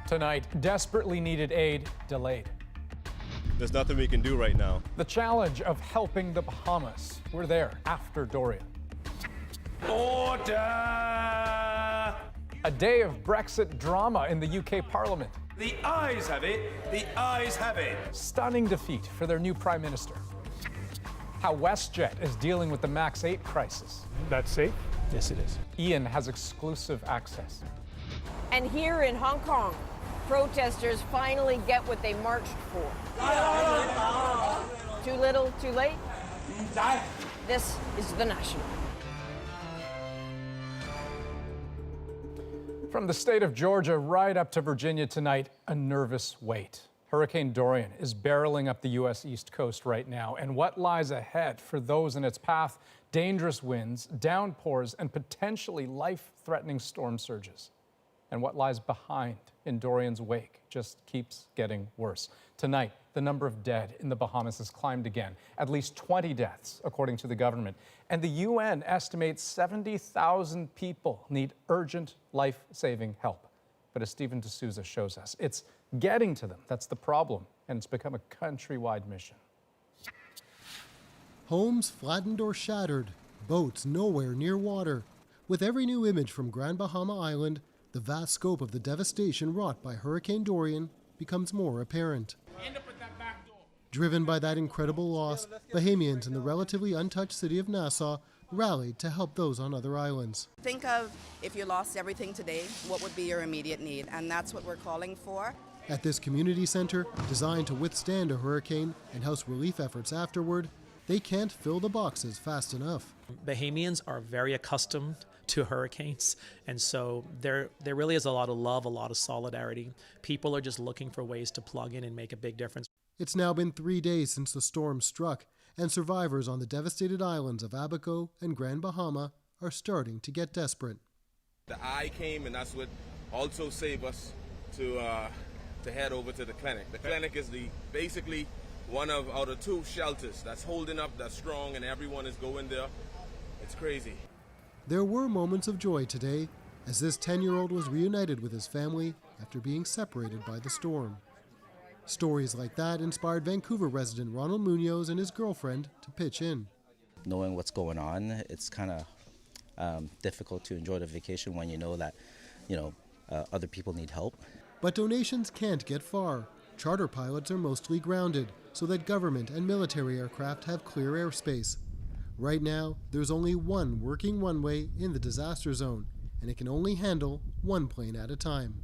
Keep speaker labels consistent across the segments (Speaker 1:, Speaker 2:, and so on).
Speaker 1: Tonight, desperately needed aid delayed.
Speaker 2: There's nothing we can do right now.
Speaker 1: The challenge of helping the Bahamas. We're there after Dorian.
Speaker 3: Order!
Speaker 1: A day of Brexit drama in the UK Parliament.
Speaker 3: The ayes have it. The ayes have it.
Speaker 1: Stunning defeat for their new Prime Minister. How WestJet is dealing with the MAX 8 crisis.
Speaker 4: That's safe?
Speaker 1: Yes, it is. Ian has exclusive access.
Speaker 5: And here in Hong Kong, protesters finally get what they marched for. Too little, too late? This is The National.
Speaker 1: From the state of Georgia right up to Virginia tonight, a nervous wait. Hurricane Dorian is barreling up the U.S. East Coast right now, and what lies ahead for those in its path? Dangerous winds, downpours, and potentially life-threatening storm surges. And what lies behind in Dorian's wake just keeps getting worse. Tonight, the number of dead in the Bahamas has climbed again. At least 20 deaths, according to the government. And the UN estimates 70,000 people need urgent life-saving help. But as Stephen D'Souza shows us, it's getting to them. That's the problem. And it's become a countrywide mission.
Speaker 6: Homes flattened or shattered, boats nowhere near water. With every new image from Grand Bahama Island, the vast scope of the devastation wrought by Hurricane Dorian becomes more apparent. Driven by that incredible loss, Bahamians in the relatively untouched city of Nassau rallied to help those on other islands.
Speaker 7: Think of if you lost everything today, what would be your immediate need? And that's what we're calling for.
Speaker 6: At this community center, designed to withstand a hurricane and house relief efforts afterward, they can't fill the boxes fast enough.
Speaker 8: Bahamians are very accustomed to hurricanes, and so there really is a lot of love, a lot of solidarity. People are just looking for ways to plug in and make a big difference.
Speaker 6: It's now been 3 days since the storm struck, and survivors on the devastated islands of Abaco and Grand Bahama are starting to get desperate.
Speaker 2: The eye came, and that's what also saved us to head over to the clinic. The clinic is basically one out of two shelters that's holding up, that's strong, and everyone is going there. It's crazy.
Speaker 6: There were moments of joy today as this 10-year-old was reunited with his family after being separated by the storm. Stories like that inspired Vancouver resident Ronald Munoz and his girlfriend to pitch in.
Speaker 9: Knowing what's going on, it's kind of difficult to enjoy the vacation when you know that, other people need help.
Speaker 6: But donations can't get far. Charter pilots are mostly grounded so that government and military aircraft have clear airspace. Right now, there's only one working runway in the disaster zone, and it can only handle one plane at a time.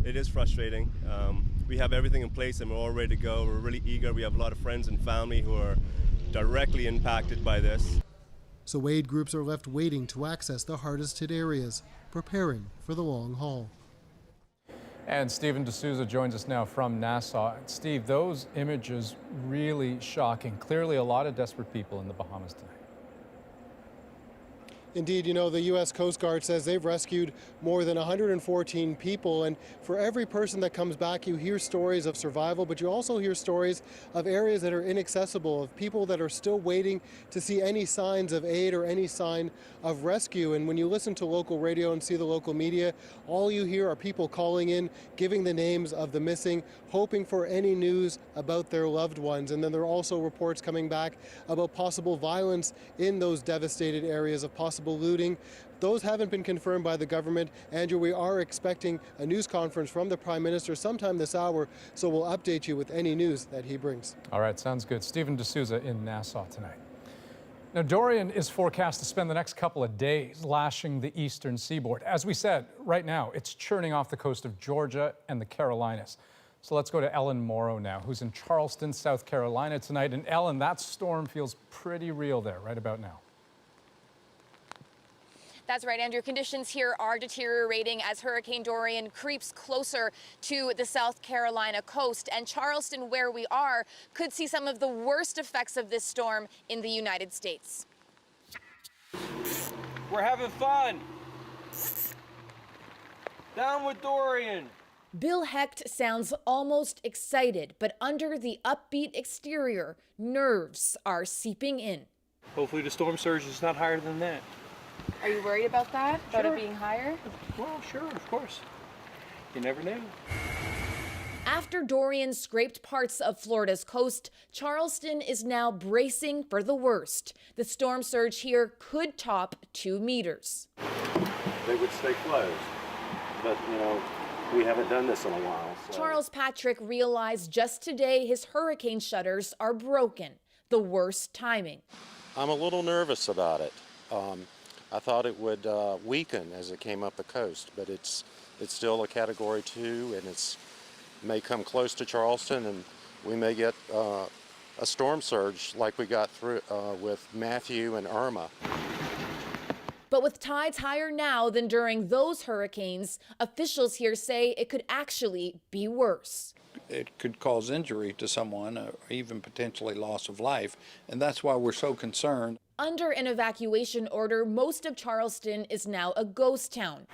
Speaker 2: It is frustrating. We have everything in place and we're all ready to go. We're really eager. We have a lot of friends and family who are directly impacted by this.
Speaker 6: So aid groups are left waiting to access the hardest hit areas, preparing for the long haul.
Speaker 1: And Stephen D'Souza joins us now from Nassau. Steve, those images really shocking. Clearly a lot of desperate people in the Bahamas tonight.
Speaker 6: Indeed, the U.S. Coast Guard says they've rescued more than 114 people, and for every person that comes back, you hear stories of survival, but you also hear stories of areas that are inaccessible, of people that are still waiting to see any signs of aid or any sign of rescue. And when you listen to local radio and see the local media, all you hear are people calling in, giving the names of the missing, hoping for any news about their loved ones. And then there are also reports coming back about possible violence in those devastated areas, of possible looting. Those haven't been confirmed by the government. Andrew, we are expecting a news conference from the Prime Minister sometime this hour, so we'll update you with any news that he brings.
Speaker 1: All right, sounds good. Stephen D'Souza in Nassau tonight. Now, Dorian is forecast to spend the next couple of days lashing the eastern seaboard. As we said, right now, it's churning off the coast of Georgia and the Carolinas. So let's go to Ellen Morrow now, who's in Charleston, South Carolina tonight. And Ellen, that storm feels pretty real there right about now.
Speaker 10: That's right, Andrew. Conditions here are deteriorating as Hurricane Dorian creeps closer to the South Carolina coast. And Charleston, where we are, could see some of the worst effects of this storm in the United States.
Speaker 3: We're having fun. Down with Dorian.
Speaker 5: Bill Hecht sounds almost excited, but under the upbeat exterior, nerves are seeping in.
Speaker 4: Hopefully the storm surge is not higher than that.
Speaker 10: Are you worried about that? About
Speaker 4: Sure.
Speaker 10: it being higher?
Speaker 4: Well, sure, of course. You never knew.
Speaker 5: After Dorian scraped parts of Florida's coast, Charleston is now bracing for the worst. The storm surge here could top 2 meters.
Speaker 11: They would stay closed, but we haven't done this in a while. So.
Speaker 5: Charles Patrick realized just today his hurricane shutters are broken. The worst timing.
Speaker 11: I'm a little nervous about it. I thought it would weaken as it came up the coast, but it's still a Category 2, and it's may come close to Charleston, and we may get a storm surge like we got through with Matthew and Irma.
Speaker 5: But with tides higher now than during those hurricanes, officials here say it could actually be worse.
Speaker 12: It could cause injury to someone, or even potentially loss of life, and that's why we're so concerned.
Speaker 5: Under an evacuation order, most of Charleston is now a ghost town.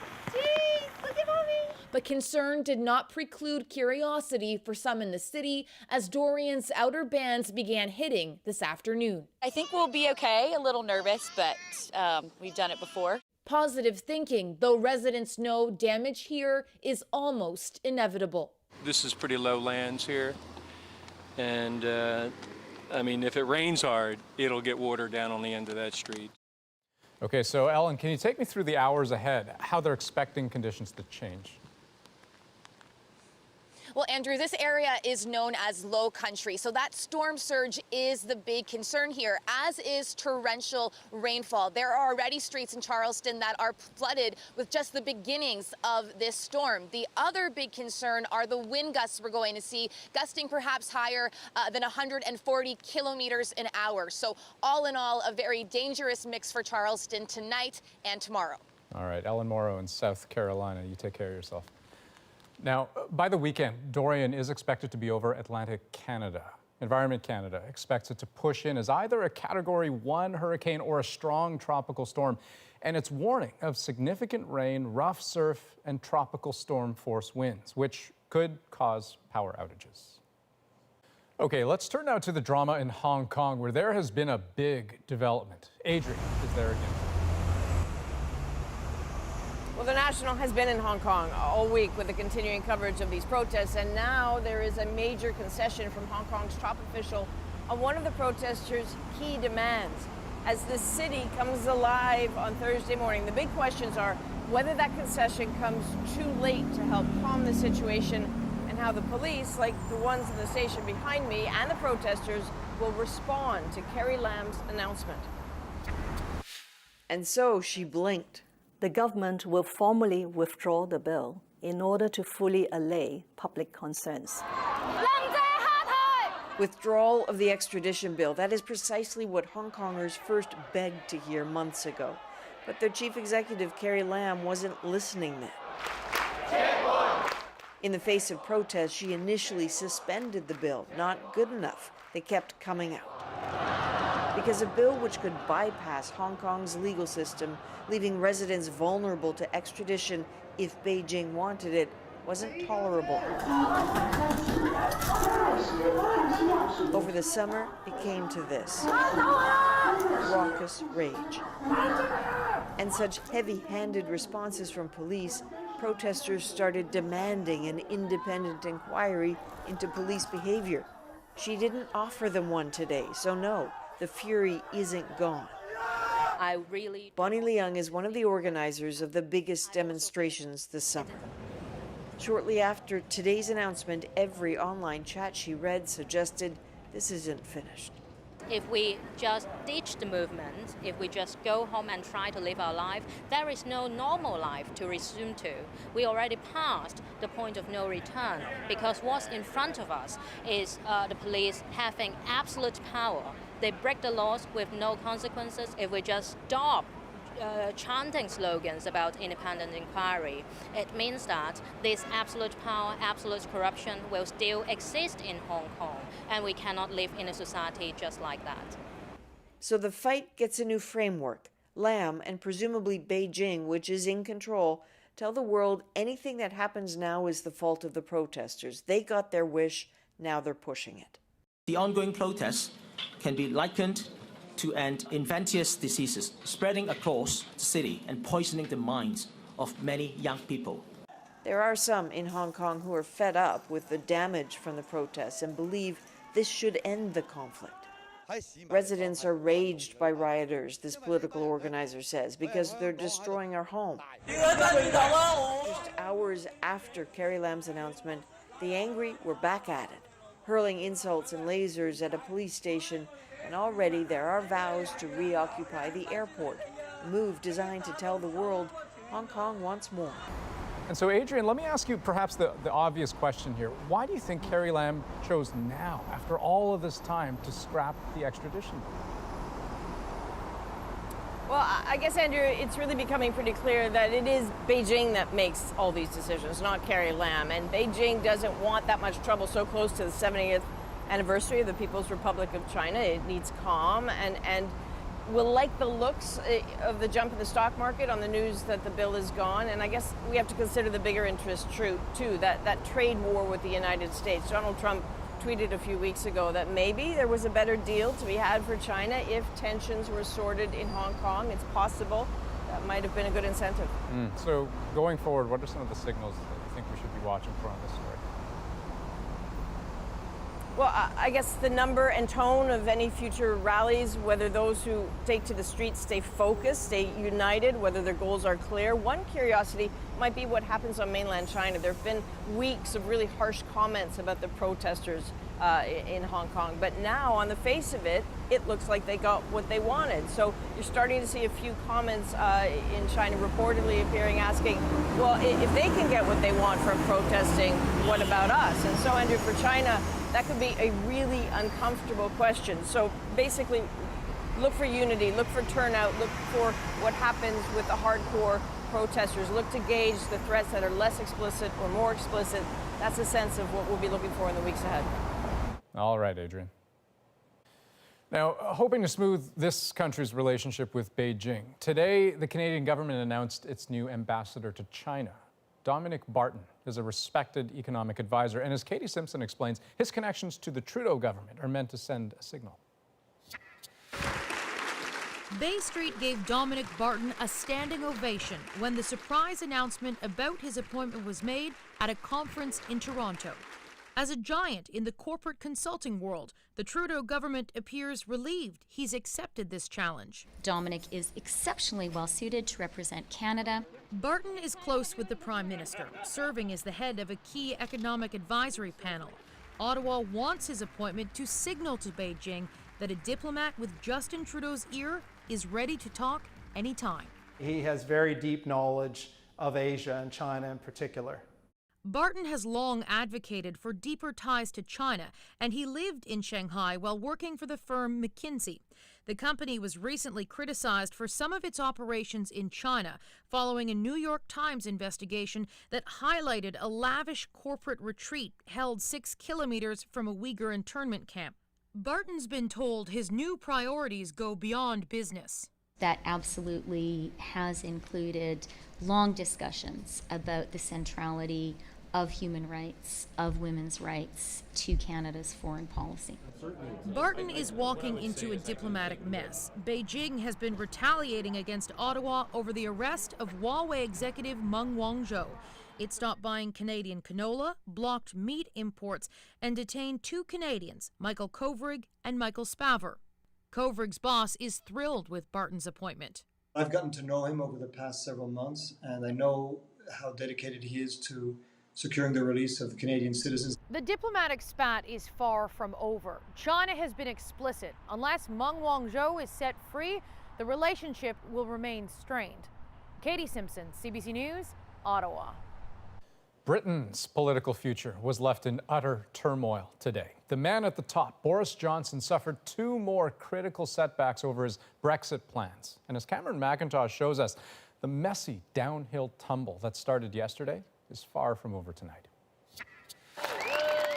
Speaker 5: But concern did not preclude curiosity for some in the city as Dorian's outer bands began hitting this afternoon.
Speaker 10: I think we'll be okay, a little nervous, but we've done it before.
Speaker 5: Positive thinking, though residents know damage here is almost inevitable.
Speaker 4: This is pretty low lands here, and if it rains hard, it'll get water down on the end of that street.
Speaker 1: Okay, so Ellen, can you take me through the hours ahead, how they're expecting conditions to change?
Speaker 10: Well, Andrew, this area is known as low country, so that storm surge is the big concern here, as is torrential rainfall. There are already streets in Charleston that are flooded with just the beginnings of this storm. The other big concern are the wind gusts we're going to see, gusting perhaps higher than 140 kilometers an hour. So all in all, a very dangerous mix for Charleston tonight and tomorrow.
Speaker 1: All right, Ellen Morrow in South Carolina, you take care of yourself. Now, by the weekend, Dorian is expected to be over Atlantic Canada. Environment Canada expects it to push in as either a Category 1 hurricane or a strong tropical storm. And it's warning of significant rain, rough surf, and tropical storm force winds, which could cause power outages. Okay, let's turn now to the drama in Hong Kong, where there has been a big development. Adrian is there again.
Speaker 13: Well, the National has been in Hong Kong all week with the continuing coverage of these protests, and now there is a major concession from Hong Kong's top official on one of the protesters' key demands. As the city comes alive on Thursday morning, the big questions are whether that concession comes too late to help calm the situation and how the police, like the ones in the station behind me, and the protesters will respond to Carrie Lam's announcement.
Speaker 14: And so she blinked. The government will formally withdraw the bill in order to fully allay public concerns.
Speaker 13: Withdrawal of the extradition bill. That is precisely what Hong Kongers first begged to hear months ago. But their chief executive, Carrie Lam, wasn't listening then. In the face of protests, she initially suspended the bill. Not good enough. They kept coming out. Because a bill which could bypass Hong Kong's legal system, leaving residents vulnerable to extradition if Beijing wanted it, wasn't tolerable. Over the summer, it came to this. Raucous rage. And such heavy-handed responses from police, protesters started demanding an independent inquiry into police behavior. She didn't offer them one today, so no, the fury isn't gone. Bonnie Leung is one of the organizers of the biggest demonstrations this summer. Shortly after today's announcement, every online chat she read suggested this isn't finished.
Speaker 15: If we just ditch the movement, if we just go home and try to live our life, there is no normal life to resume to. We already passed the point of no return because what's in front of us is the police having absolute power. They break the laws with no consequences. If we just stop chanting slogans about independent inquiry, it means that this absolute power, absolute corruption will still exist in Hong Kong, and we cannot live in a society just like that.
Speaker 13: So the fight gets a new framework. Lam, and presumably Beijing, which is in control, tell the world anything that happens now is the fault of the protesters. They got their wish, now they're pushing it.
Speaker 16: The ongoing protests can be likened to an infectious disease spreading across the city and poisoning the minds of many young people.
Speaker 13: There are some in Hong Kong who are fed up with the damage from the protests and believe this should end the conflict. Residents are raged by rioters, this political organizer says, because they're destroying our home. Just hours after Carrie Lam's announcement, the angry were back at it, hurling insults and lasers at a police station, and already there are vows to reoccupy the airport, a move designed to tell the world Hong Kong wants more.
Speaker 1: And so, Adrian, let me ask you perhaps the obvious question here. Why do you think Carrie Lam chose now, after all of this time, to scrap the extradition?
Speaker 17: Well, I guess, Andrew, it's really becoming pretty clear that it is Beijing that makes all these decisions, not Carrie Lam. And Beijing doesn't want that much trouble so close to the 70th anniversary of the People's Republic of China. It needs calm and will like the looks of the jump in the stock market on the news that the bill is gone. And I guess we have to consider the bigger interest too, that trade war with the United States. Donald Trump tweeted a few weeks ago that maybe there was a better deal to be had for China if tensions were sorted in Hong Kong. It's possible that might have been a good incentive.
Speaker 1: So going forward, what are some of the signals that you think we should be watching for on this story?
Speaker 17: Well, I guess the number and tone of any future rallies, whether those who take to the streets stay focused, stay united, whether their goals are clear. One curiosity might be what happens on mainland China. There have been weeks of really harsh comments about the protesters in Hong Kong. But now, on the face of it, it looks like they got what they wanted. So you're starting to see a few comments in China reportedly appearing asking, well, if they can get what they want from protesting, what about us? And so, Andrew, for China, that could be a really uncomfortable question. So basically, look for unity, look for turnout, look for what happens with the hardcore protesters. Look to gauge the threats that are less explicit or more explicit. That's a sense of what we'll be looking for in the weeks ahead.
Speaker 1: All right, Adrian. Now, hoping to smooth this country's relationship with Beijing, today the Canadian government announced its new ambassador to China. Dominic Barton is a respected economic advisor, and as Katie Simpson explains, his connections to the Trudeau government are meant to send a signal.
Speaker 18: Bay Street gave Dominic Barton a standing ovation when the surprise announcement about his appointment was made at a conference in Toronto. As a giant in the corporate consulting world, the Trudeau government appears relieved he's accepted this challenge.
Speaker 19: Dominic is exceptionally well suited to represent Canada.
Speaker 18: Barton is close with the Prime Minister, serving as the head of a key economic advisory panel. Ottawa wants his appointment to signal to Beijing that a diplomat with Justin Trudeau's ear is ready to talk anytime.
Speaker 20: He has very deep knowledge of Asia and China in particular.
Speaker 18: Barton has long advocated for deeper ties to China, and he lived in Shanghai while working for the firm McKinsey. The company was recently criticized for some of its operations in China, following a New York Times investigation that highlighted a lavish corporate retreat held 6 kilometers from a Uyghur internment camp. Barton's been told his new priorities go beyond business.
Speaker 19: That absolutely has included long discussions about the centrality of human rights, of women's rights to Canada's foreign policy.
Speaker 18: Barton is walking into a diplomatic mess. Beijing has been retaliating against Ottawa over the arrest of Huawei executive Meng Wanzhou. It stopped buying Canadian canola, blocked meat imports, and detained 2 Canadians, Michael Kovrig and Michael Spavor. Kovrig's boss is thrilled with Barton's appointment.
Speaker 21: I've gotten to know him over the past several months, and I know how dedicated he is to securing the release of Canadian citizens.
Speaker 18: The diplomatic spat is far from over. China has been explicit. Unless Meng Wanzhou is set free, the relationship will remain strained. Katie Simpson, CBC News, Ottawa.
Speaker 1: Britain's political future was left in utter turmoil today. The man at the top, Boris Johnson, suffered 2 more critical setbacks over his Brexit plans. And as Cameron McIntosh shows us, the messy downhill tumble that started yesterday is far from over tonight.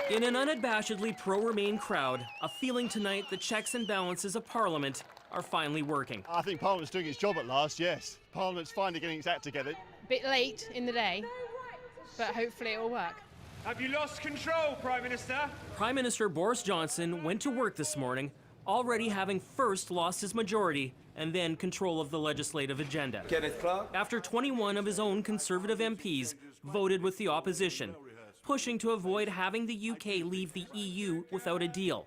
Speaker 22: In an unabashedly pro-Remain crowd, a feeling tonight the checks and balances of Parliament are finally working.
Speaker 23: I think Parliament's doing its job at last, yes. Parliament's finally getting its act together.
Speaker 24: Bit late in the day, but hopefully it will work.
Speaker 3: Have you lost control, Prime Minister?
Speaker 22: Prime Minister Boris Johnson went to work this morning, already having first lost his majority and then control of the legislative agenda.
Speaker 3: Kenneth Clark.
Speaker 22: After 21 of his own Conservative MPs voted with the opposition, pushing to avoid having the UK leave the EU without a deal.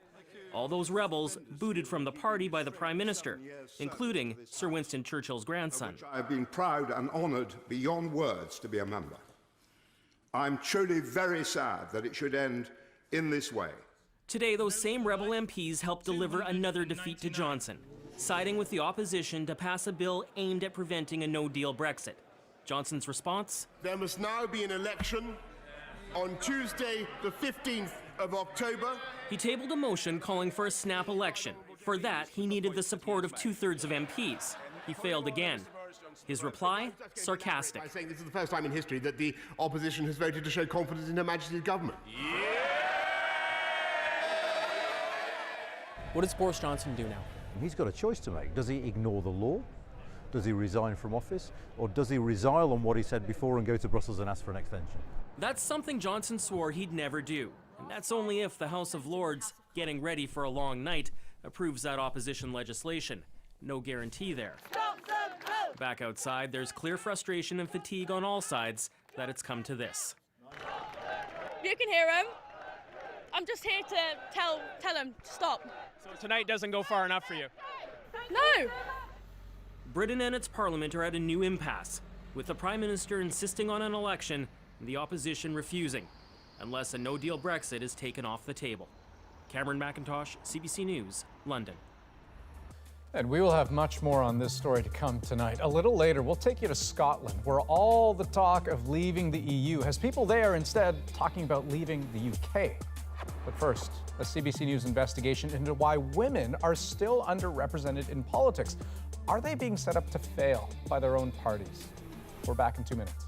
Speaker 22: All those rebels booted from the party by the Prime Minister, including Sir Winston Churchill's grandson.
Speaker 2: I have been proud and honoured beyond words to be a member. I'm truly very sad that it should end in this way.
Speaker 22: Today, those same rebel MPs helped deliver another defeat to Johnson, siding with the opposition to pass a bill aimed at preventing a no-deal Brexit. Johnson's response?
Speaker 23: There must now be an election on Tuesday, the 15th of October.
Speaker 22: He tabled a motion calling for a snap election. For that, he needed the support of 2/3 of MPs. He failed again. His reply? Sarcastic.
Speaker 23: I think this is the first time in history that the opposition has voted to show confidence in Her Majesty's government.
Speaker 7: What does Boris Johnson do now?
Speaker 8: He's got a choice to make. Does he ignore the law? Does he resign from office? Or does he resile on what he said before and go to Brussels and ask for an extension?
Speaker 22: That's something Johnson swore he'd never do. And that's only if the House of Lords, getting ready for a long night, approves that opposition legislation. No guarantee there. Back outside, there's clear frustration and fatigue on all sides that it's come to this.
Speaker 24: You can hear him. I'm just here to tell him to stop.
Speaker 22: So tonight doesn't go far enough for you?
Speaker 24: No.
Speaker 22: Britain and its parliament are at a new impasse, with the Prime Minister insisting on an election and the opposition refusing, unless a no-deal Brexit is taken off the table. Cameron McIntosh, CBC News, London.
Speaker 1: And we will have much more on this story to come tonight. A little later, we'll take you to Scotland, where all the talk of leaving the EU has people there instead talking about leaving the UK. But first, a CBC News investigation into why women are still underrepresented in politics. Are they being set up to fail by their own parties? We're back in 2 minutes.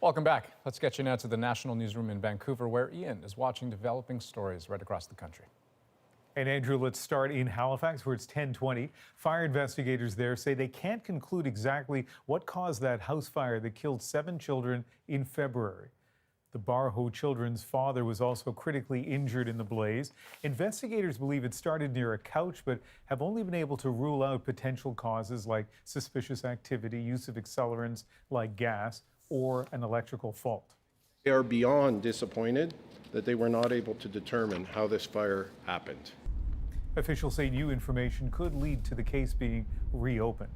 Speaker 1: Welcome back. Let's get you now to the National Newsroom in Vancouver, where Ian is watching developing stories right across the country.
Speaker 9: And Andrew, let's start in Halifax, where it's 10:20. Fire investigators there say they can't conclude exactly what caused that house fire that killed 7 children in February. The Barho children's father was also critically injured in the blaze. Investigators believe it started near a couch, but have only been able to rule out potential causes like suspicious activity, use of accelerants like gas, or an electrical fault.
Speaker 25: They are beyond disappointed that they were not able to determine how this fire happened.
Speaker 9: Officials say new information could lead to the case being reopened.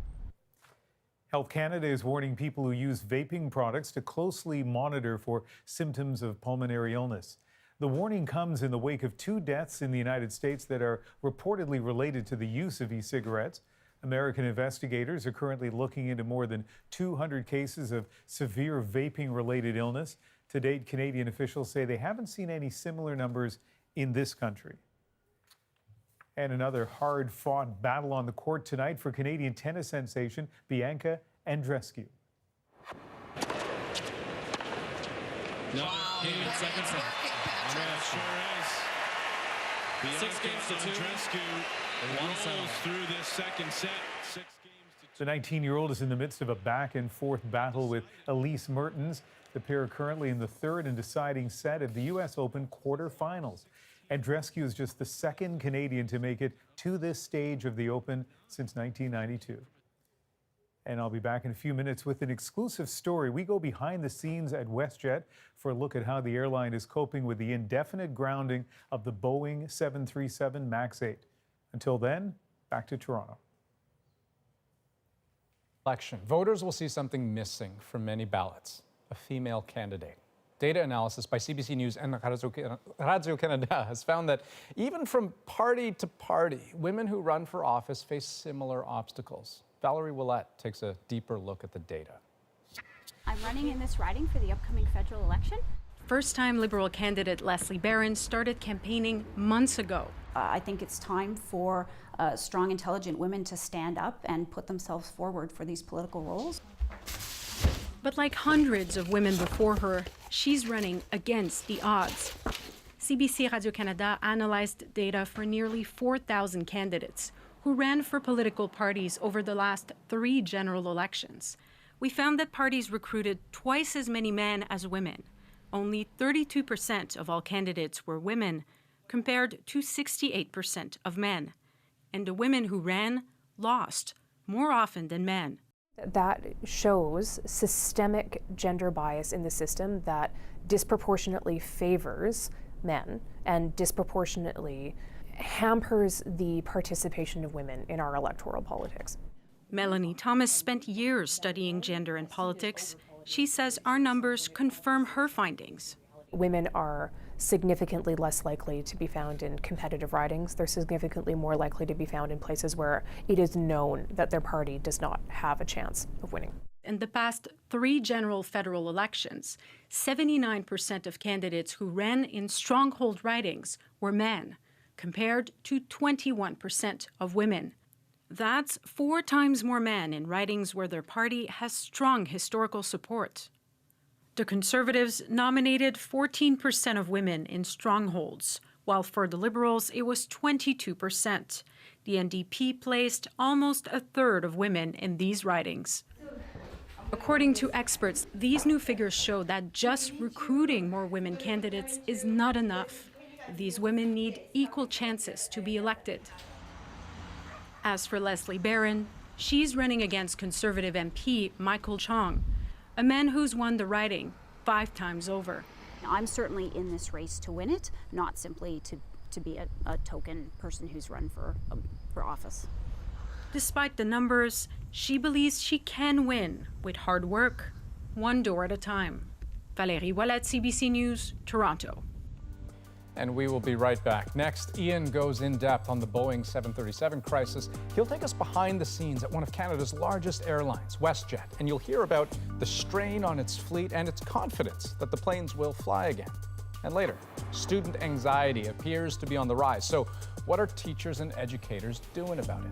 Speaker 9: Health Canada is warning people who use vaping products to closely monitor for symptoms of pulmonary illness. The warning comes in the wake of 2 deaths in the United States that are reportedly related to the use of e-cigarettes. American investigators are currently looking into more than 200 cases of severe vaping-related illness. To date, Canadian officials say they haven't seen any similar numbers in this country. And another hard-fought battle on the court tonight for Canadian tennis sensation Bianca Andreescu.
Speaker 5: No, Canadian second set. It sure is. 6 games to 2. Andreescu rolls through this second set. 6 games to 2.
Speaker 9: The 19-year-old is in the midst of a back-and-forth battle with Elise Mertens. The pair are currently in the third and deciding set of the U.S. Open quarterfinals. Andreescu is just the second Canadian to make it to this stage of the Open since 1992. And I'll be back in a few minutes with an exclusive story. We go behind the scenes at WestJet for a look at how the airline is coping with the indefinite grounding of the Boeing 737 MAX 8. Until then, back to Toronto.
Speaker 1: Election. Voters will see something missing from many ballots: a female candidate. Data analysis by CBC News and Radio Canada has found that even from party to party, women who run for office face similar obstacles. Valerie Willette takes a deeper look at the data.
Speaker 6: I'm running in this riding for the upcoming federal election.
Speaker 7: First-time Liberal candidate Leslie Barron started campaigning months ago.
Speaker 6: I think it's time for strong, intelligent women to stand up and put themselves forward for these political roles.
Speaker 7: But like hundreds of women before her, she's running against the odds. CBC Radio-Canada analyzed data for nearly 4,000 candidates who ran for political parties over the last 3 general elections. We found that parties recruited twice as many men as women. Only 32% of all candidates were women, compared to 68% of men. And the women who ran lost more often than men.
Speaker 11: That shows systemic gender bias in the system that disproportionately favors men and disproportionately hampers the participation of women in our electoral politics.
Speaker 7: Melanie Thomas spent years studying gender and politics. She says our numbers confirm her findings.
Speaker 11: Women are significantly less likely to be found in competitive ridings. They're significantly more likely to be found in places where it is known that their party does not have a chance of winning.
Speaker 7: In the past 3 general federal elections, 79% of candidates who ran in stronghold ridings were men, compared to 21% of women. That's 4 times more men in ridings where their party has strong historical support. The Conservatives nominated 14% of women in strongholds, while for the Liberals it was 22%. The NDP placed almost a third of women in these ridings. According to experts, these new figures show that just recruiting more women candidates is not enough. These women need equal chances to be elected. As for Leslie Barron, she's running against Conservative MP Michael Chong, a man who's won the riding 5 times over.
Speaker 6: I'm certainly in this race to win it, not simply to be a token person who's run for office.
Speaker 7: Despite the numbers, she believes she can win with hard work, one door at a time. Valerie Willette, CBC News, Toronto.
Speaker 1: And we will be right back. Next, Ian goes in depth on the Boeing 737 crisis. He'll take us behind the scenes at one of Canada's largest airlines, WestJet, and you'll hear about the strain on its fleet and its confidence that the planes will fly again. And later, student anxiety appears to be on the rise. So what are teachers and educators doing about it?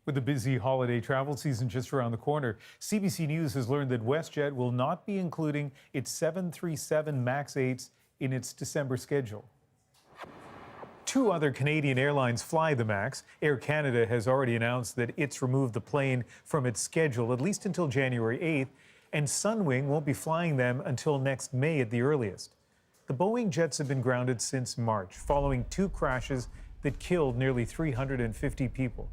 Speaker 9: With the busy holiday travel season just around the corner, CBC News has learned that WestJet will not be including its 737 MAX 8s in its December schedule. Two other Canadian airlines fly the MAX. Air Canada has already announced that it's removed the plane from its schedule at least until January 8th, and Sunwing won't be flying them until next May at the earliest. The Boeing jets have been grounded since March, following two crashes that killed nearly 350 people.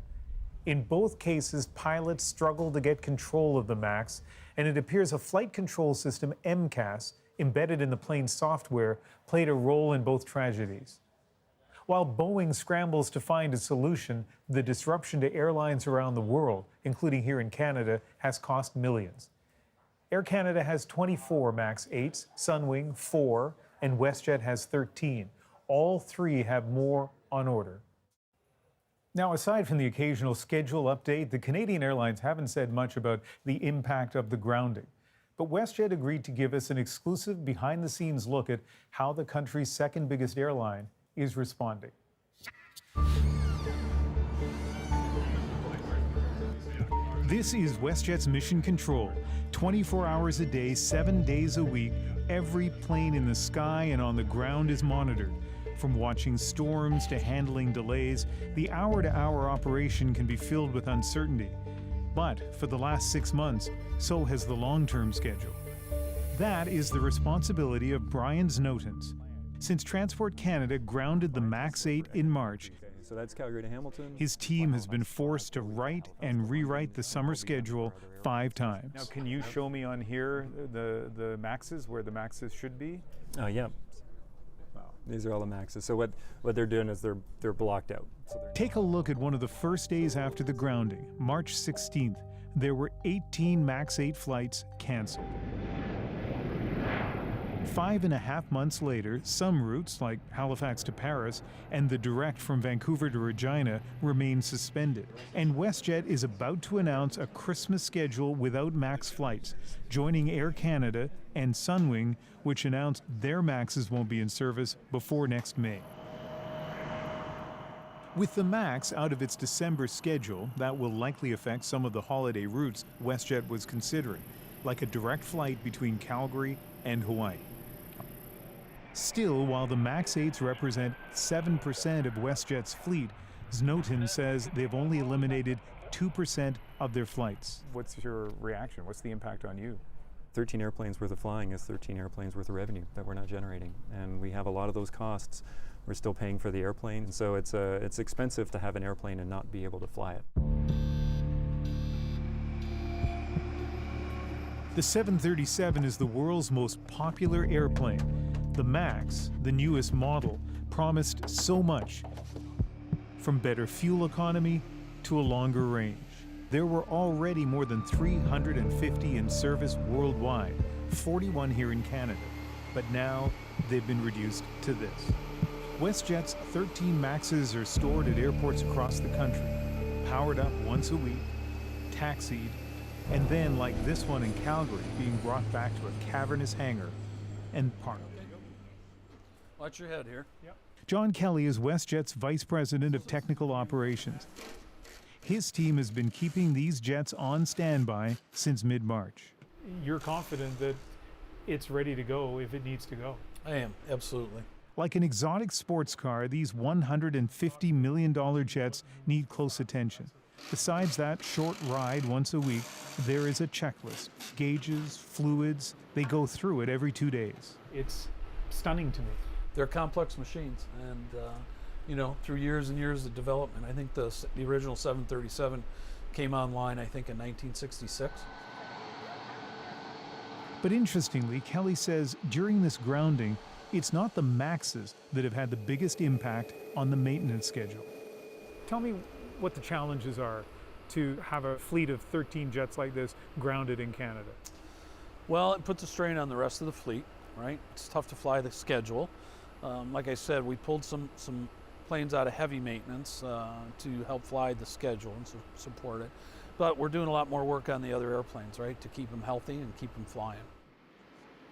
Speaker 9: In both cases, pilots struggled to get control of the MAX, and it appears a flight control system, MCAS, embedded in the plane's software, played a role in both tragedies. While Boeing scrambles to find a solution, the disruption to airlines around the world, including here in Canada, has cost millions. Air Canada has 24 MAX 8s, Sunwing 4, and WestJet has 13. All three have more on order. Now, aside from the occasional schedule update, the Canadian airlines haven't said much about the impact of the grounding. But WestJet agreed to give us an exclusive behind-the-scenes look at how the country's second biggest airline is responding. This is WestJet's mission control. 24 hours a day, 7 days a week, every plane in the sky and on the ground is monitored. From watching storms to handling delays, the hour-to-hour operation can be filled with uncertainty. But for the last 6 months, so has the long-term schedule. That is the responsibility of Brian Znotins. Since Transport Canada grounded the MAX 8 in March,
Speaker 4: so that's Calgary to Hamilton.
Speaker 9: His team has been forced to write and rewrite the summer schedule 5 times. Now, can you show me on here the MAXs, where the MAXs should be?
Speaker 4: Oh, yeah. These are all the MAXs. So what they're doing is they're blocked out. So
Speaker 9: take a look at one of the first days after the grounding, March 16th. There were 18 MAX 8 flights canceled. 5.5 months later, some routes, like Halifax to Paris and the direct from Vancouver to Regina, remain suspended. And WestJet is about to announce a Christmas schedule without MAX flights, joining Air Canada and Sunwing, which announced their MAXs won't be in service before next May. With the MAX out of its December schedule, that will likely affect some of the holiday routes WestJet was considering, like a direct flight between Calgary and Hawaii. Still, while the MAX 8s represent 7% of WestJet's fleet, Znotins says they've only eliminated 2% of their flights. What's your reaction? What's the impact on you?
Speaker 4: 13 airplanes worth of flying is 13 airplanes worth of revenue that we're not generating. And we have a lot of those costs. We're still paying for the airplane. So it's expensive to have an airplane and not be able to fly it.
Speaker 9: The 737 is the world's most popular airplane. The MAX, the newest model, promised so much, from better fuel economy to a longer range. There were already more than 350 in service worldwide, 41 here in Canada, but now they've been reduced to this. WestJet's 13 MAXs are stored at airports across the country, powered up once a week, taxied, and then, like this one in Calgary, being brought back to a cavernous hangar and parked.
Speaker 10: Watch your head here. Yep.
Speaker 9: John Kelly is WestJet's Vice President of Technical Operations. His team has been keeping these jets on standby since mid-March. You're confident that it's ready to go if it needs to go?
Speaker 10: I am, absolutely.
Speaker 9: Like an exotic sports car, these $150 million jets need close attention. Besides that short ride once a week, there is a checklist. Gauges, fluids, they go through it every 2 days. It's stunning to me.
Speaker 10: They're complex machines, and you know, through years and years of development. I think the original 737 came online, I think, in 1966.
Speaker 9: But interestingly, Kelly says during this grounding, it's not the MAXs that have had the biggest impact on the maintenance schedule. Tell me what the challenges are to have a fleet of 13 jets like this grounded in Canada.
Speaker 10: Well, it puts a strain on the rest of the fleet, right? It's tough to fly the schedule. Like I said, we pulled some planes out of heavy maintenance to help fly the schedule and support it. But we're doing a lot more work on the other airplanes, right, to keep them healthy and keep them flying.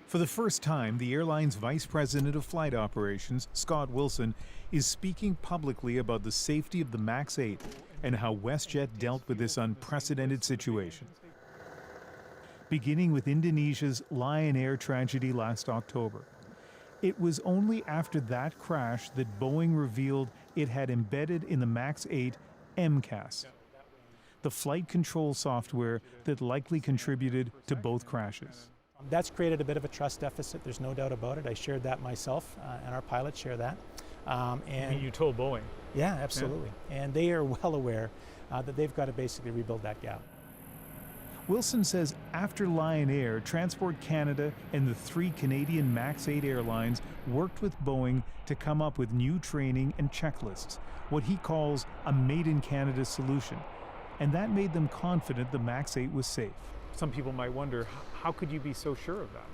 Speaker 9: For the first time, the airline's Vice President of Flight Operations, Scott Wilson, is speaking publicly about the safety of the MAX 8 and how WestJet dealt with this unprecedented situation. Beginning with Indonesia's Lion Air tragedy last October. It was only after that crash that Boeing revealed it had embedded in the MAX 8 MCAS, the flight control software that likely contributed to both crashes.
Speaker 12: That's created a bit of a trust deficit, there's no doubt about it. I shared that myself, and our pilots share that.
Speaker 9: And you told Boeing?
Speaker 12: Yeah, absolutely. Yeah. And they are well aware that they've got to basically rebuild that gap.
Speaker 9: Wilson says after Lion Air, Transport Canada and the 3 Canadian MAX 8 airlines worked with Boeing to come up with new training and checklists, what he calls a made-in-Canada solution. And that made them confident the MAX 8 was safe. Some people might wonder, how could you be so sure of that?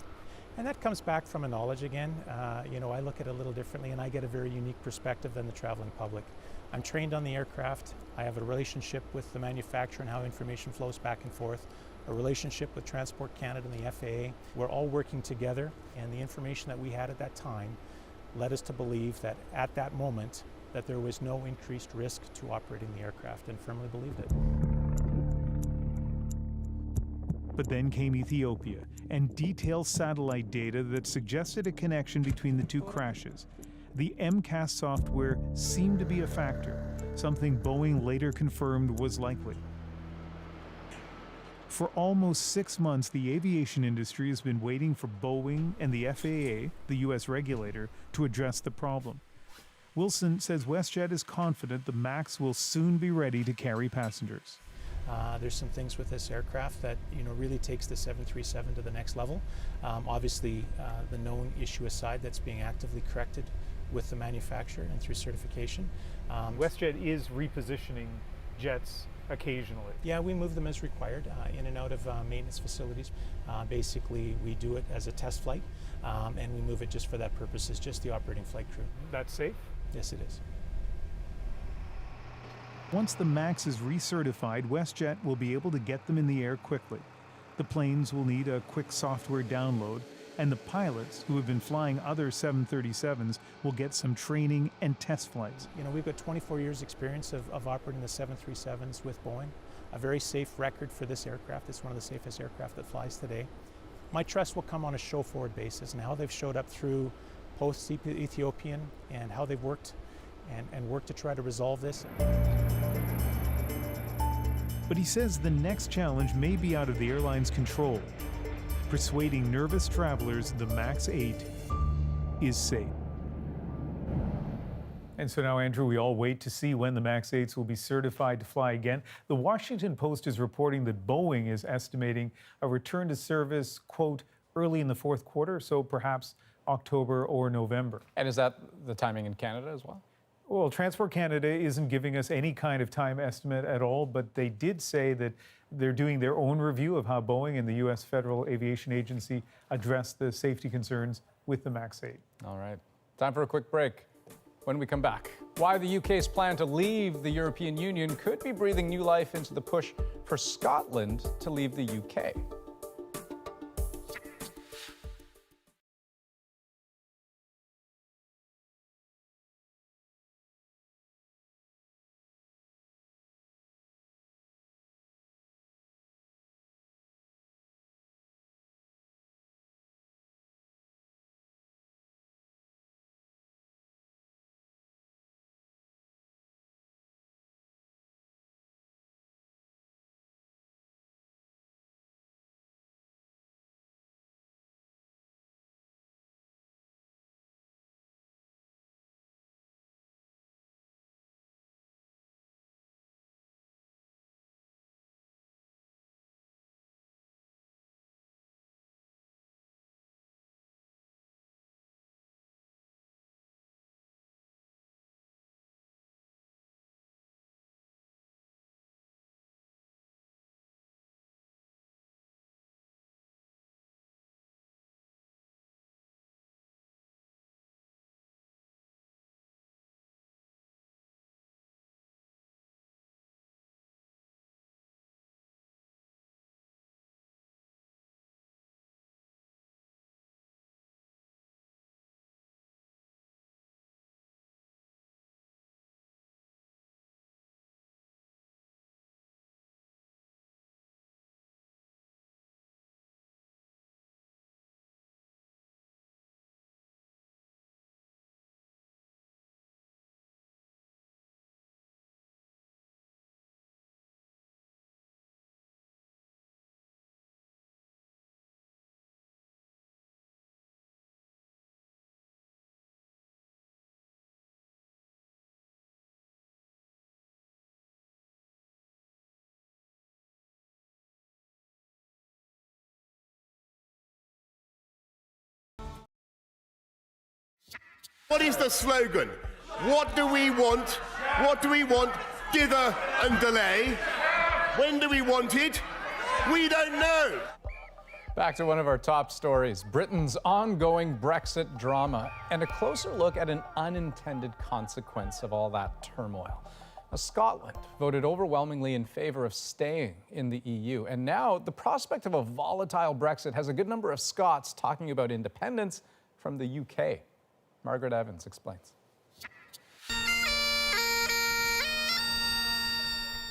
Speaker 12: And that comes back from a knowledge again. I look at it a little differently, and I get a very unique perspective than the traveling public. I'm trained on the aircraft. I have a relationship with the manufacturer and how information flows back and forth, a relationship with Transport Canada and the FAA. We're all working together, and the information that we had at that time led us to believe that at that moment that there was no increased risk to operating the aircraft, and firmly believed it.
Speaker 9: But then came Ethiopia and detailed satellite data that suggested a connection between the two crashes. The MCAS software seemed to be a factor, something Boeing later confirmed was likely. For almost 6 months, the aviation industry has been waiting for Boeing and the FAA, the U.S. regulator, to address the problem. Wilson says WestJet is confident the MAX will soon be ready to carry passengers.
Speaker 12: There's some things with this aircraft that really takes the 737 to the next level. Obviously, the known issue aside, that's being actively corrected with the manufacturer and through certification.
Speaker 9: WestJet is repositioning jets occasionally.
Speaker 12: Yeah, we move them as required in and out of maintenance facilities. Basically, we do it as a test flight, and we move it just for that purpose. It's just the operating flight crew.
Speaker 9: That's safe?
Speaker 12: Yes, it is.
Speaker 9: Once the MAX is recertified, WestJet will be able to get them in the air quickly. The planes will need a quick software download, and the pilots, who have been flying other 737s, will get some training and test flights.
Speaker 12: We've got 24 years experience of operating the 737s with Boeing. A very safe record for this aircraft. It's one of the safest aircraft that flies today. My trust will come on a show-forward basis, and how they've showed up through post-Ethiopian and how they've worked and worked to try to resolve this.
Speaker 9: But he says the next challenge may be out of the airline's control. Persuading nervous travelers the MAX 8 is safe. And so now, Andrew, we all wait to see when the MAX 8s will be certified to fly again. The Washington Post is reporting that Boeing is estimating a return to service, quote, early in the fourth quarter, so perhaps October or November.
Speaker 1: And is that the timing in Canada as well?
Speaker 9: Well, Transport Canada isn't giving us any kind of time estimate at all, but they did say that they're doing their own review of how Boeing and the U.S. Federal Aviation Agency address the safety concerns with the MAX 8.
Speaker 1: All right. Time for a quick break. When we come back, why the UK's plan to leave the European Union could be breathing new life into the push for Scotland to leave the UK.
Speaker 23: What is the slogan? What do we want? What do we want? Dither and delay. When do we want it? We don't know.
Speaker 1: Back to one of our top stories, Britain's ongoing Brexit drama and a closer look at an unintended consequence of all that turmoil. Now, Scotland voted overwhelmingly in favor of staying in the EU, and now the prospect of a volatile Brexit has a good number of Scots talking about independence from the UK. Margaret Evans explains.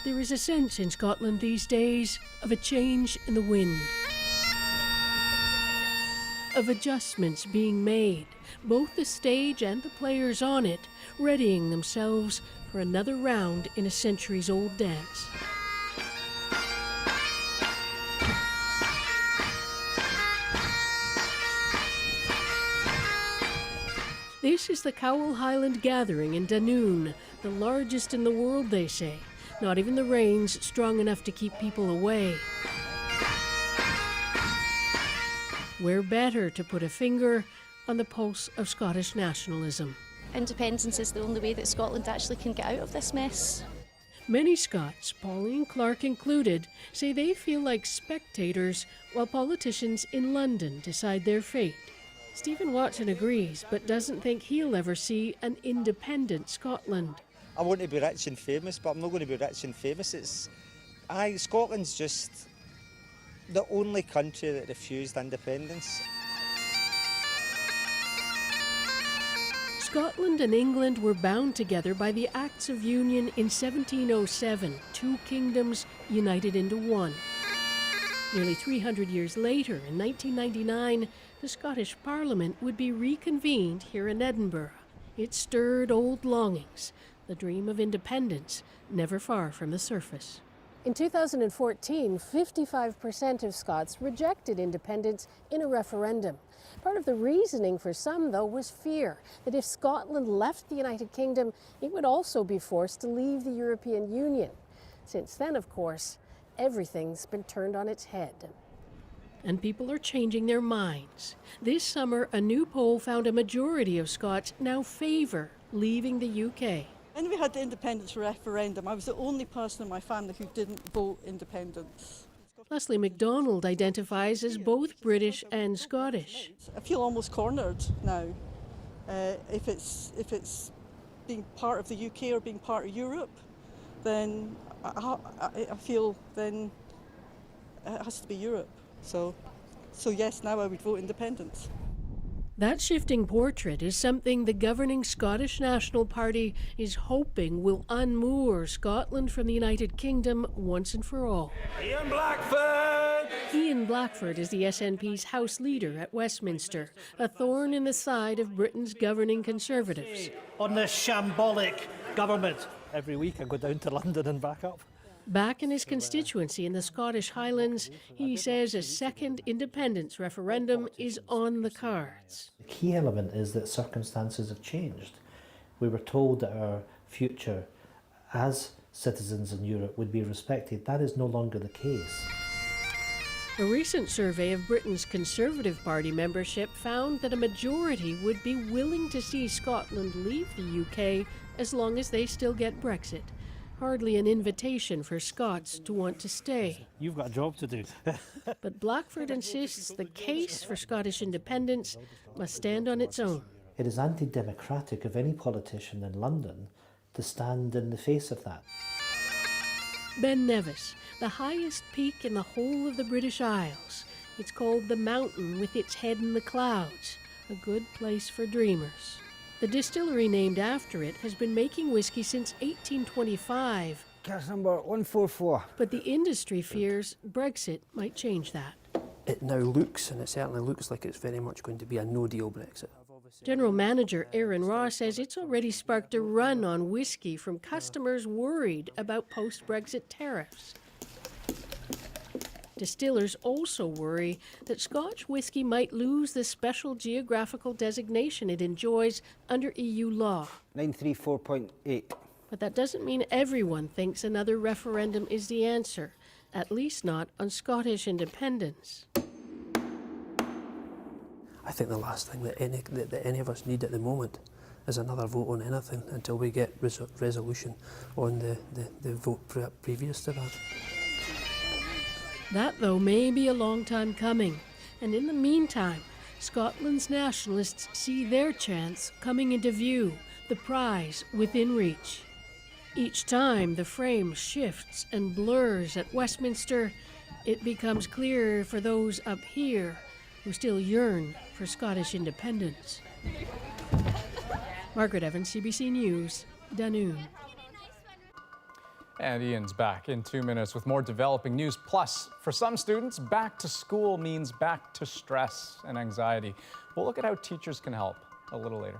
Speaker 13: There is a sense in Scotland these days of a change in the wind, of adjustments being made, both the stage and the players on it readying themselves for another round in a centuries-old dance. This is the Cowell Highland Gathering in Dunoon, the largest in the world, they say. Not even the rain's strong enough to keep people away. Where better to put a finger on the pulse of Scottish nationalism?
Speaker 14: Independence is the only way that Scotland actually can get out of this mess.
Speaker 13: Many Scots, Pauline Clark included, say they feel like spectators while politicians in London decide their fate. Stephen Watson agrees, but doesn't think he'll ever see an independent Scotland.
Speaker 15: I want to be rich and famous, but I'm not going to be rich and famous. Scotland's just the only country that refused independence.
Speaker 13: Scotland and England were bound together by the Acts of Union in 1707, two kingdoms united into one. Nearly 300 years later, in 1999, the Scottish Parliament would be reconvened here in Edinburgh. It stirred old longings, the dream of independence, never far from the surface. In 2014, 55% of Scots rejected independence in a referendum. Part of the reasoning for some, though, was fear that if Scotland left the United Kingdom, it would also be forced to leave the European Union. Since then, of course, everything's been turned on its head. And people are changing their minds. This summer, a new poll found a majority of Scots now favour leaving the UK.
Speaker 16: When we had the independence referendum, I was the only person in my family who didn't vote independence.
Speaker 13: Leslie MacDonald identifies as both British and Scottish.
Speaker 16: I feel almost cornered now. If it's being part of the UK or being part of Europe, then I feel then it has to be Europe. So yes, now I would vote independence.
Speaker 13: That shifting portrait is something the governing Scottish National Party is hoping will unmoor Scotland from the United Kingdom once and for all.
Speaker 17: Ian Blackford!
Speaker 13: Ian Blackford is the SNP's House Leader at Westminster, a thorn in the side of Britain's governing Conservatives.
Speaker 17: On this shambolic government. Every week I go down to London and back up.
Speaker 13: Back in his constituency in the Scottish Highlands, he says a second independence referendum is on the cards.
Speaker 26: The key element is that circumstances have changed. We were told that our future as citizens in Europe would be respected. That is no longer the case.
Speaker 13: A recent survey of Britain's Conservative Party membership found that a majority would be willing to see Scotland leave the UK as long as they still get Brexit. Hardly an invitation for Scots to want to stay.
Speaker 17: You've got a job to do.
Speaker 13: But Blackford insists the case for Scottish independence must stand on its own.
Speaker 26: It is anti-democratic of any politician in London to stand in the face of that.
Speaker 13: Ben Nevis, the highest peak in the whole of the British Isles. It's called the Mountain with its head in the clouds, a good place for dreamers. The distillery named after it has been making whiskey since 1825.
Speaker 27: Cask number 144.
Speaker 13: But the industry fears Brexit might change that.
Speaker 27: It now looks, and it certainly looks like it's very much going to be a no-deal Brexit.
Speaker 13: General Manager Aaron Ross says it's already sparked a run on whiskey from customers worried about post-Brexit tariffs. Distillers also worry that Scotch whisky might lose the special geographical designation it enjoys under EU law.
Speaker 27: 934.8.
Speaker 13: But that doesn't mean everyone thinks another referendum is the answer, at least not on Scottish independence.
Speaker 27: I think the last thing that any of us need at the moment as another vote on anything until we get resolution on the vote previous to that.
Speaker 13: That, though, may be a long time coming. And in the meantime, Scotland's nationalists see their chance coming into view, the prize within reach. Each time the frame shifts and blurs at Westminster, it becomes clearer for those up here who still yearn for Scottish independence. Margaret Evans, CBC News, Dunoon.
Speaker 1: And Ian's back in 2 minutes with more developing news. Plus, for some students, back to school means back to stress and anxiety. We'll look at how teachers can help a little later.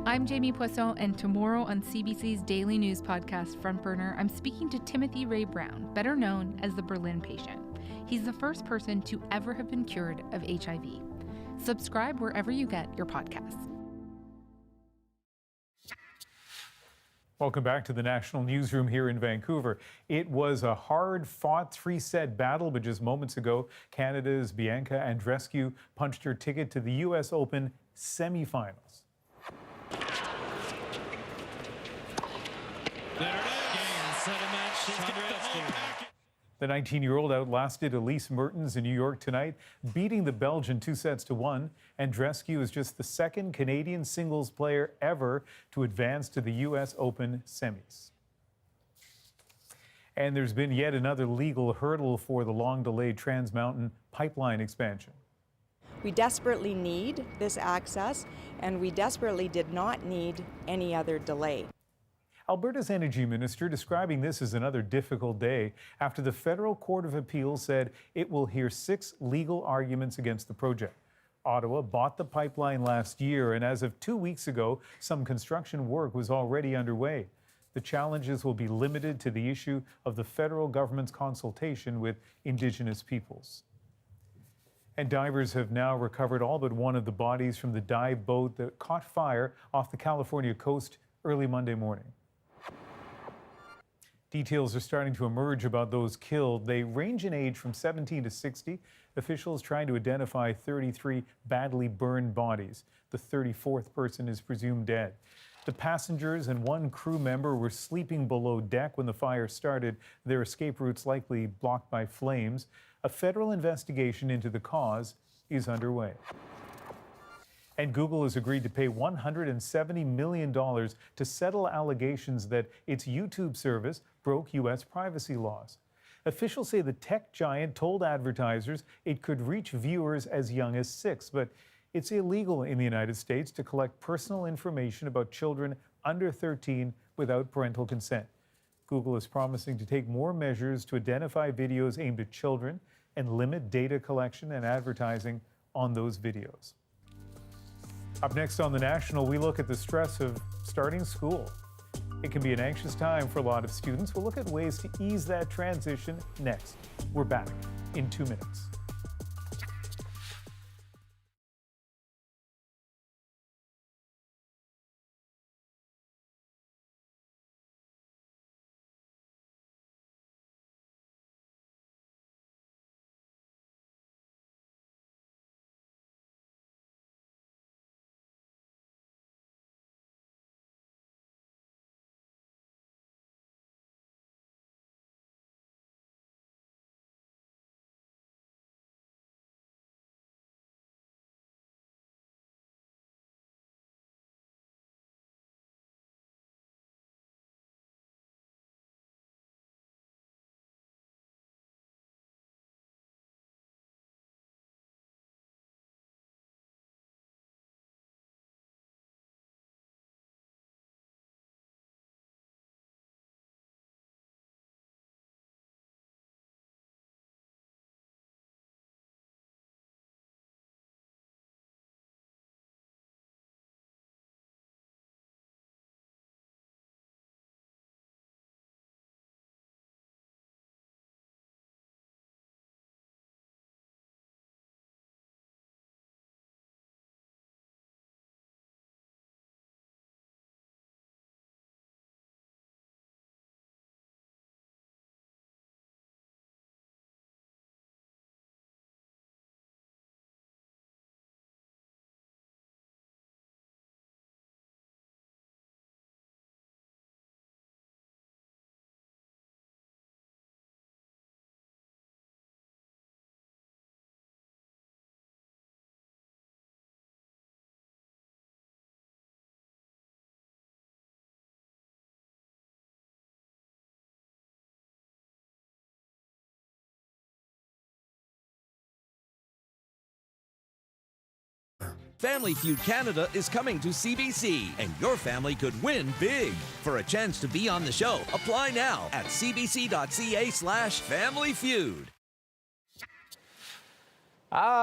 Speaker 2: I'm Jamie Poisson, and tomorrow on CBC's daily news podcast, Front Burner, I'm speaking to Timothy Ray Brown, better known as the Berlin patient. He's the first person to ever have been cured of HIV. Subscribe wherever you get your podcasts.
Speaker 9: Welcome back to the National Newsroom here in Vancouver. It was a hard-fought three-set battle, but just moments ago, Canada's Bianca Andreescu punched her ticket to the U.S. Open semifinals.
Speaker 5: There it is. Game, set a match. She's got the whole package.
Speaker 9: The 19-year-old outlasted Elise Mertens in New York tonight, beating the Belgian 2-1. Andreescu is just the second Canadian singles player ever to advance to the U.S. Open semis. And there's been yet another legal hurdle for the long-delayed Trans Mountain pipeline expansion.
Speaker 3: We desperately need this access, and we desperately did not need any other delay.
Speaker 9: Alberta's energy minister describing this as another difficult day after the Federal Court of Appeal said it will hear 6 legal arguments against the project. Ottawa bought the pipeline last year, and as of 2 weeks ago, some construction work was already underway. The challenges will be limited to the issue of the federal government's consultation with Indigenous peoples. And divers have now recovered all but one of the bodies from the dive boat that caught fire off the California coast early Monday morning. Details are starting to emerge about those killed. They range in age from 17 to 60. Officials trying to identify 33 badly burned bodies. The 34th person is presumed dead. The passengers and one crew member were sleeping below deck when the fire started, their escape routes likely blocked by flames. A federal investigation into the cause is underway. And Google has agreed to pay $170 million to settle allegations that its YouTube service broke U.S. privacy laws. Officials say the tech giant told advertisers it could reach viewers as young as 6, but it's illegal in the United States to collect personal information about children under 13 without parental consent. Google is promising to take more measures to identify videos aimed at children and limit data collection and advertising on those videos. Up next on The National, we look at the stress of starting school. It can be an anxious time for a lot of students. We'll look at ways to ease that transition next. We're back in 2 minutes.
Speaker 8: Family Feud Canada is coming to CBC, and your family could win big. For a chance to be on the show, apply now at cbc.ca/familyfeud.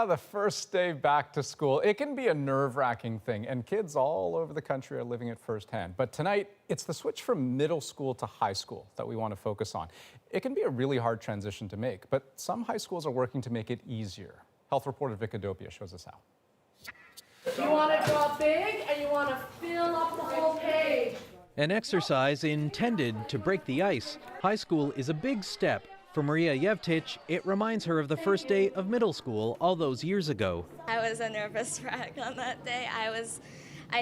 Speaker 1: The first day back to school. It can be a nerve-wracking thing, and kids all over the country are living it firsthand. But tonight, it's the switch from middle school to high school that we want to focus on. It can be a really hard transition to make, but some high schools are working to make it easier. Health reporter Vic Adopia shows us how.
Speaker 18: You want to draw big and you want to fill up the whole page.
Speaker 19: An exercise intended to break the ice. High school is a big step. For Maria Yevtich, it reminds her of the first day of middle school all those years ago.
Speaker 20: I was a nervous wreck on that day. I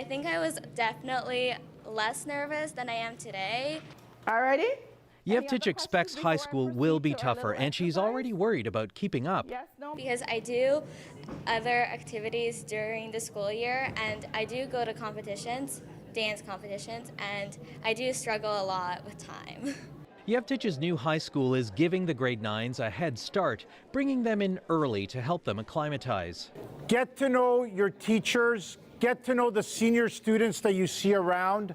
Speaker 20: think I was definitely less nervous than I am today.
Speaker 18: All righty?
Speaker 19: Yevtich expects high school will be tougher, and she's already worried about keeping up.
Speaker 20: Because I do other activities during the school year, and I do go to competitions, dance competitions, and I do struggle a lot with time.
Speaker 19: Yevtich's new high school is giving the grade 9s a head start, bringing them in early to help them acclimatize.
Speaker 21: Get to know your teachers, get to know the senior students that you see around.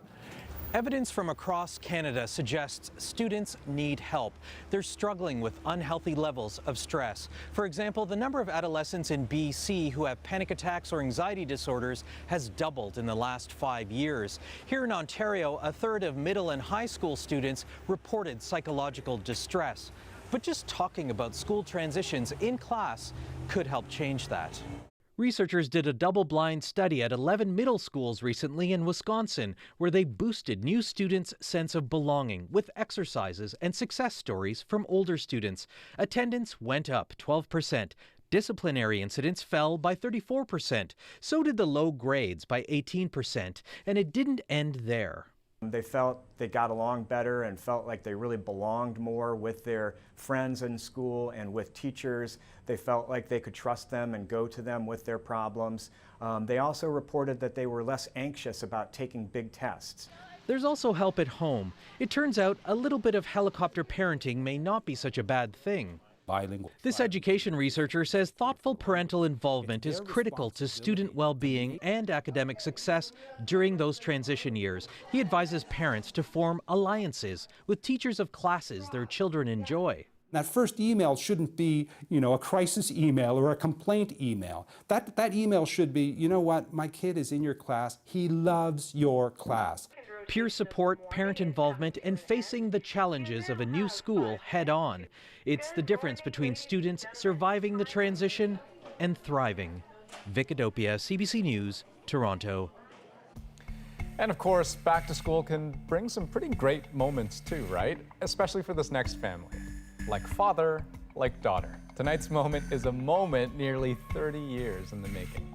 Speaker 19: Evidence from across Canada suggests students need help. They're struggling with unhealthy levels of stress. For example, the number of adolescents in BC who have panic attacks or anxiety disorders has doubled in the last 5 years. Here in Ontario, a third of middle and high school students reported psychological distress. But just talking about school transitions in class could help change that. Researchers did a double-blind study at 11 middle schools recently in Wisconsin, where they boosted new students' sense of belonging with exercises and success stories from older students. Attendance went up 12%. Disciplinary incidents fell by 34%. So did the low grades by 18%. And it didn't end there.
Speaker 22: They felt they got along better and felt like they really belonged more with their friends in school and with teachers. They felt like they could trust them and go to them with their problems. They also reported that they were less anxious about taking big tests.
Speaker 19: There's also help at home. It turns out a little bit of helicopter parenting may not be such a bad thing.
Speaker 4: Bilingual.
Speaker 19: This education researcher says thoughtful parental involvement is critical to student well-being and academic success during those transition years. He advises parents to form alliances with teachers of classes their children enjoy.
Speaker 4: That first email shouldn't be, a crisis email or a complaint email. That email should be, you know what, my kid is in your class. He loves your class.
Speaker 19: Peer support, parent involvement, and facing the challenges of a new school head on. It's the difference between students surviving the transition and thriving. Vic Adopia, CBC News, Toronto.
Speaker 1: And of course, back to school can bring some pretty great moments too, right? Especially for this next family. Like father, like daughter. Tonight's moment is a moment nearly 30 years in the making.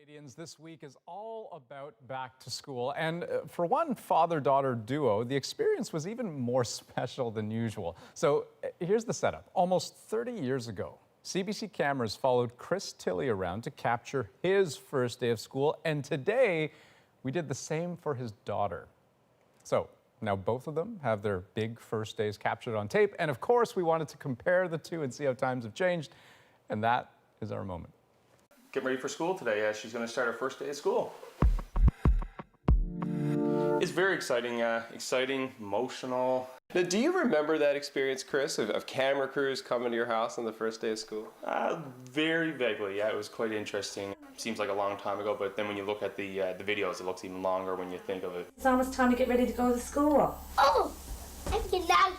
Speaker 1: Canadians, this week is all about back to school. And for one father-daughter duo, the experience was even more special than usual. So here's the setup. Almost 30 years ago, CBC cameras followed Chris Tilley around to capture his first day of school. And today, we did the same for his daughter. So Now, both of them have their big first days captured on tape. And of course, we wanted to compare the two and see how times have changed. And that is our moment.
Speaker 6: Getting ready for school today. She's going to start her first day of school. It's very exciting, emotional.
Speaker 7: Now, do you remember that experience, Chris, of camera crews coming to your house on the first day of school?
Speaker 6: Very vaguely, yeah. It was quite interesting. Seems like a long time ago, but then when you look at the videos, it looks even longer when you think of it.
Speaker 18: It's almost time to get ready to go to school.
Speaker 7: Oh, thank you, Dad.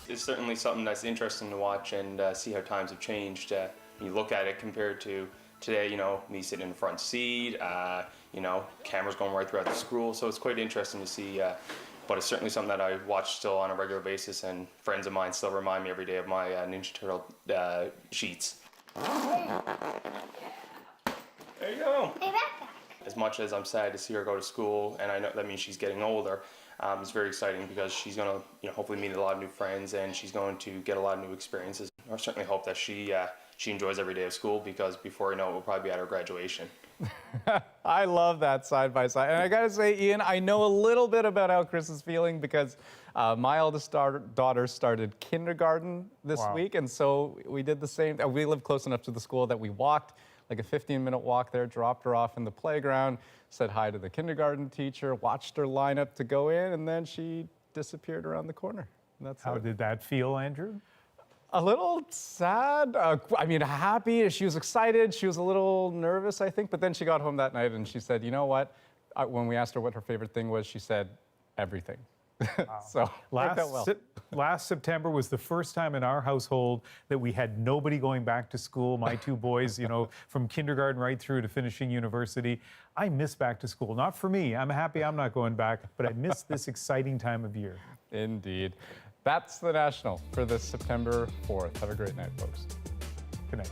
Speaker 7: It's certainly something that's interesting to watch and see how times have changed. When you look at it compared to today, you know, me sitting in the front seat, you know, cameras going right throughout the school, so it's quite interesting to see. But it's certainly something that I watch still on a regular basis, and friends of mine still remind me every day of my Ninja Turtle sheets. There you go. Hey, back. As much as I'm sad to see her go to school, and I know that means she's getting older, it's very exciting because she's going to, you know, hopefully meet a lot of new friends, and she's going to get a lot of new experiences. I certainly hope that she enjoys every day of school, because before you know it, we'll probably be at her graduation.
Speaker 1: I love that side by side. And I gotta say, Ian, I know a little bit about how Chris is feeling because my eldest daughter started kindergarten this week. And so we did the same. We live close enough to the school that we walked like a 15-minute walk there, dropped her off in the playground, said hi to the kindergarten teacher, watched her line up to go in, and then she disappeared around the corner. That's
Speaker 9: how did that feel, Andrew?
Speaker 1: A little sad. I mean, happy. She was excited. She was a little nervous, I think. But then she got home that night and she said, you know what? When we asked her what her favorite thing was, she said, everything.
Speaker 9: Wow.
Speaker 1: So
Speaker 9: last September was the first time in our household that we had nobody going back to school. My two boys, you know, from kindergarten right through to finishing university. I miss back to school. Not for me. I'm happy I'm not going back, but I miss this exciting time of year.
Speaker 1: Indeed. That's the National for this September 4th. Have a great night, folks.
Speaker 9: Good night.